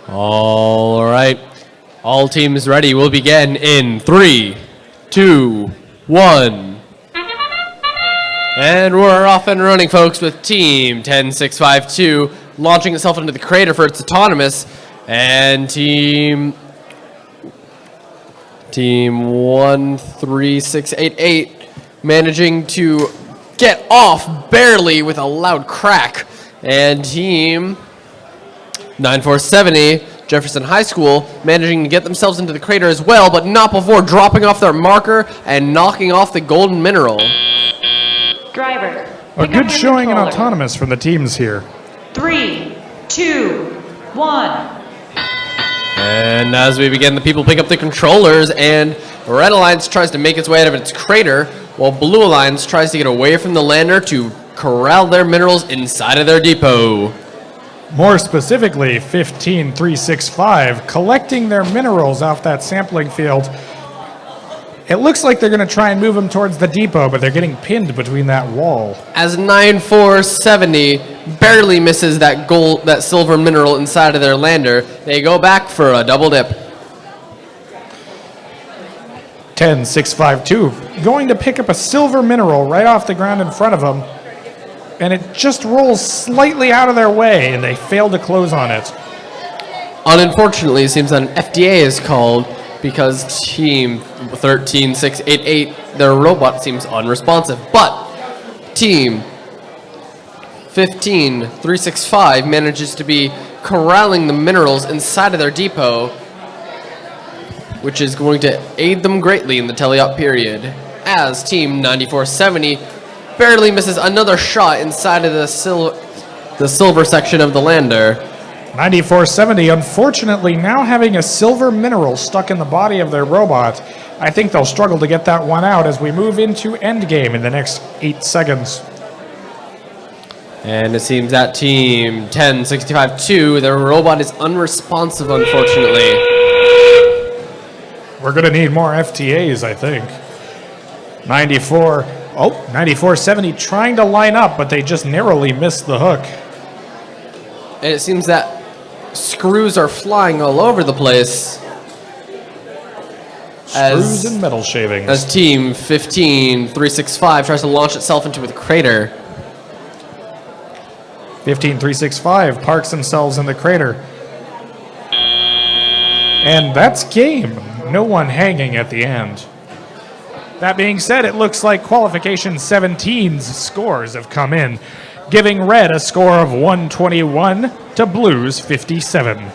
All right. All teams ready. We'll begin in 3, 2, 1. And we're off and running, folks, with Team 10652 launching itself into the crater for its autonomous, and Team 13688 managing to get off barely with a loud crack, and Team 9470 Jefferson High School managing to get themselves into the crater as well, but not before dropping off their marker and knocking off the golden mineral. Driver, A good showing in autonomous from the teams here. 3, 2, 1. And as we begin, the people pick up the controllers, and Red Alliance tries to make its way out of its crater, while Blue Alliance tries to get away from the lander to corral their minerals inside of their depot. More specifically, 15365 collecting their minerals off that sampling field. It looks like they're going to try and move them towards the depot, but they're getting pinned between that wall. As 9470 barely misses that silver mineral inside of their lander, they go back for a double dip. 10652 going to pick up a silver mineral right off the ground in front of them, and it just rolls slightly out of their way, and they fail to close on it. Unfortunately, it seems that an FDA is called because Team 13688, their robot seems unresponsive. But Team 15365 manages to be corralling the minerals inside of their depot, which is going to aid them greatly in the teleop period, as Team 9470 barely misses another shot inside of the silver section of the lander. 9470, unfortunately, now having a silver mineral stuck in the body of their robot. I think they'll struggle to get that one out as we move into endgame in the next 8 seconds. And it seems that Team 10652, their robot is unresponsive, unfortunately. We're going to need more FTAs, I think. 9470 trying to line up, but they just narrowly missed the hook. And it seems that screws are flying all over the place. Screws and metal shavings. As Team 15365 tries to launch itself into the crater. 15365 parks themselves in the crater. And that's game. No one hanging at the end. That being said, it looks like Qualification 17's scores have come in, giving Red a score of 121 to Blue's 57.